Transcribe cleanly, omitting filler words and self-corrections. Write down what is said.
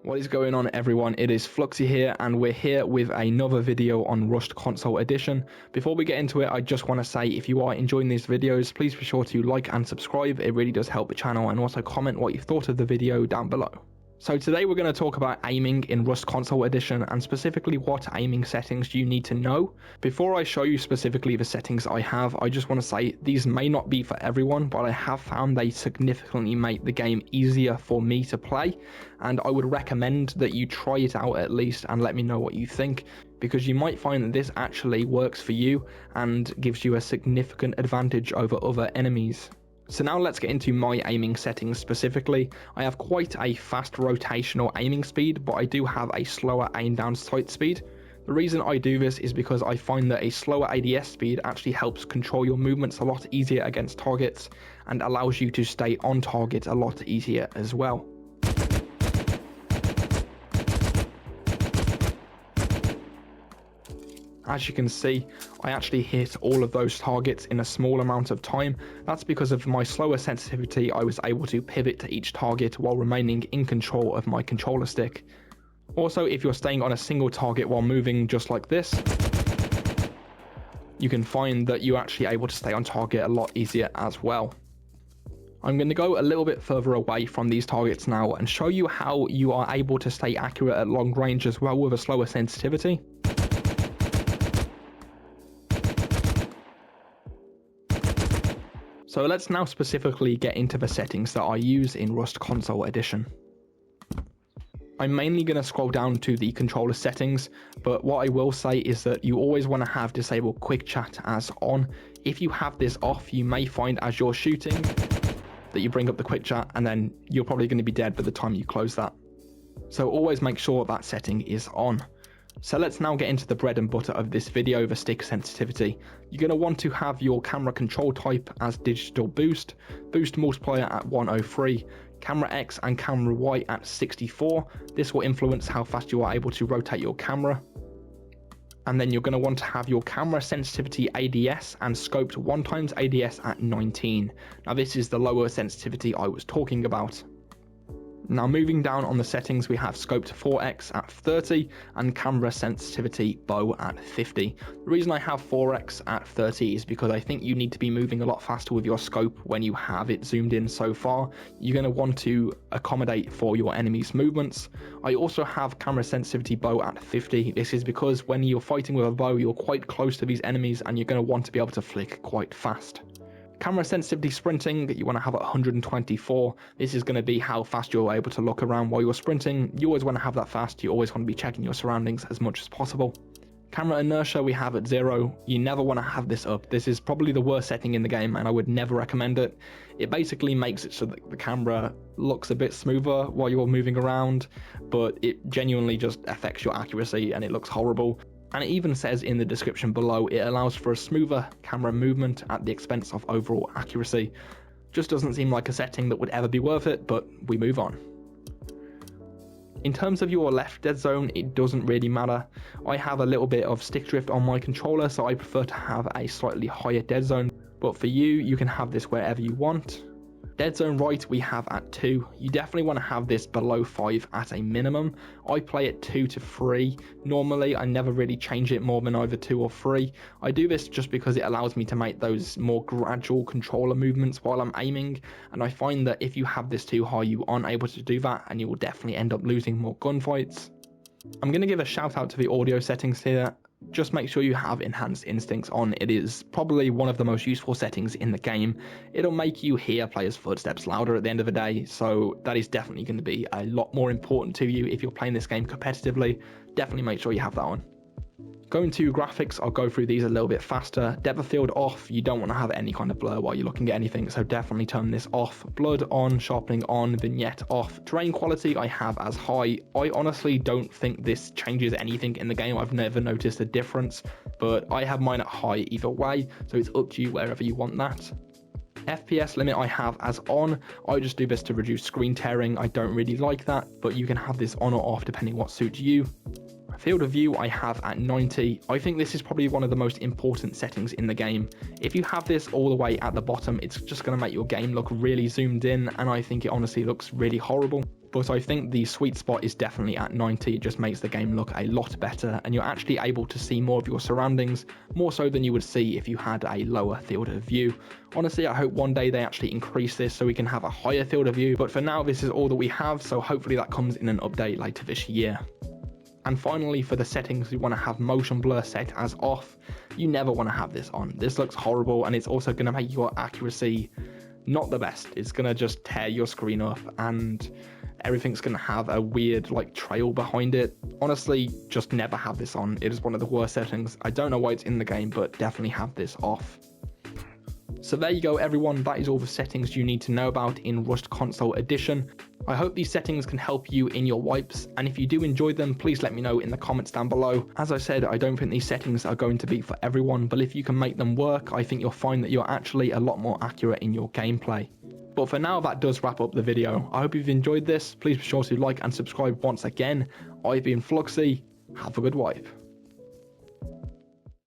What is going on, everyone? It is Fluxy here, and we're here with another video on Rust Console Edition. Before we get into it, I just want to say if you are enjoying these videos, please be sure to like and subscribe. It really does help the channel, and also comment what you thought of the video down below. So today we're going to talk about aiming in Rust Console Edition, and specifically what aiming settings you need to know. Before I show you specifically the settings I have, I just want to say these may not be for everyone, but I have found they significantly make the game easier for me to play, and I would recommend that you try it out at least and let me know what you think, because you might find that this actually works for you and gives you a significant advantage over other enemies. So now let's get into my aiming settings specifically. I have quite a fast rotational aiming speed, but I do have a slower aim down sight speed. The reason I do this is because I find that a slower ADS speed actually helps control your movements a lot easier against targets and allows you to stay on target a lot easier as well. As you can see, I actually hit all of those targets in a small amount of time. That's because of my slower sensitivity. I was able to pivot to each target while remaining in control of my controller stick. Also, if you're staying on a single target while moving just like this, you can find that you're actually able to stay on target a lot easier as well. I'm going to go a little bit further away from these targets now and show you how you are able to stay accurate at long range as well with a slower sensitivity. So let's now specifically get into the settings that I use in Rust Console Edition. I'm mainly going to scroll down to the controller settings, but what I will say is that you always want to have disable quick chat as on. If you have this off, you may find as you're shooting that you bring up the quick chat and then you're probably going to be dead by the time you close that. So always make sure that setting is on. So let's now get into the bread and butter of this video, the stick sensitivity. You're going to want to have your camera control type as digital boost, boost multiplier at 103, camera X and camera Y at 64. This will influence how fast you are able to rotate your camera. And then you're going to want to have your camera sensitivity ADS and scoped 1x ADS at 19. Now this is the lower sensitivity I was talking about. Now moving down on the settings, we have scoped 4x at 30 and camera sensitivity bow at 50. The reason I have 4x at 30 is because I think you need to be moving a lot faster with your scope when you have it zoomed in so far. You're going to want to accommodate for your enemy's movements. I also have camera sensitivity bow at 50. This is because when you're fighting with a bow, you're quite close to these enemies and you're going to want to be able to flick quite fast. Camera sensitivity sprinting, you want to have at 124. This is going to be how fast you're able to look around while you're sprinting. You always want to have that fast. You always want to be checking your surroundings as much as possible. Camera inertia we have at 0. You never want to have this up. This is probably the worst setting in the game and I would never recommend it. It basically makes it so that the camera looks a bit smoother while you're moving around, but it genuinely just affects your accuracy and it looks horrible. And it even says in the description below, it allows for a smoother camera movement at the expense of overall accuracy. Just doesn't seem like a setting that would ever be worth it, but we move on. In terms of your left dead zone, it doesn't really matter. I have a little bit of stick drift on my controller, so I prefer to have a slightly higher dead zone. But for you, you can have this wherever you want. Dead zone right we have at 2. You definitely want to have this below 5 at a minimum. I play it 2 to 3. Normally I never really change it more than either 2 or 3. I do this just because it allows me to make those more gradual controller movements while I'm aiming, and I find that if you have this too high you aren't able to do that and you will definitely end up losing more gunfights. I'm going to give a shout out to the audio settings here. Just make sure you have enhanced instincts on. It is probably one of the most useful settings in the game. It'll make you hear players' footsteps louder at the end of the day, so that is definitely going to be a lot more important to you if you're playing this game competitively. Definitely make sure you have that on. Going to graphics, I'll go through these a little bit faster. Depth of field off, you don't want to have any kind of blur while you're looking at anything, so definitely turn this off. Blood on, sharpening on, vignette off. Terrain quality I have as high. I honestly don't think this changes anything in the game. I've never noticed a difference, but I have mine at high either way, so it's up to you wherever you want that. FPS limit I have as on. I just do this to reduce screen tearing. I don't really like that, but you can have this on or off depending what suits you. Field of view I have at 90. I think this is probably one of the most important settings in the game. If you have this all the way at the bottom, it's just going to make your game look really zoomed in, and I think it honestly looks really horrible. but I think the sweet spot is definitely at 90. It just makes the game look a lot better, and you're actually able to see more of your surroundings, more so than you would see if you had a lower field of view. Honestly, I hope one day they actually increase this so we can have a higher field of view, but for now this is all that we have, so hopefully that comes in an update later this year. And finally, for the settings, we want to have motion blur set as off. You never want to have this on. This looks horrible, and it's also going to make your accuracy not the best. It's going to just tear your screen up, and everything's going to have a weird like trail behind it. Honestly, just never have this on. It is one of the worst settings. I don't know why it's in the game, but definitely have this off. So there you go everyone, that is all the settings you need to know about in Rust Console Edition. I hope these settings can help you in your wipes, and if you do enjoy them, please let me know in the comments down below. As I said, I don't think these settings are going to be for everyone, but if you can make them work, I think you'll find that you're actually a lot more accurate in your gameplay. But for now, that does wrap up the video. I hope you've enjoyed this. Please be sure to like and subscribe once again. I've been Fluxy. Have a good wipe.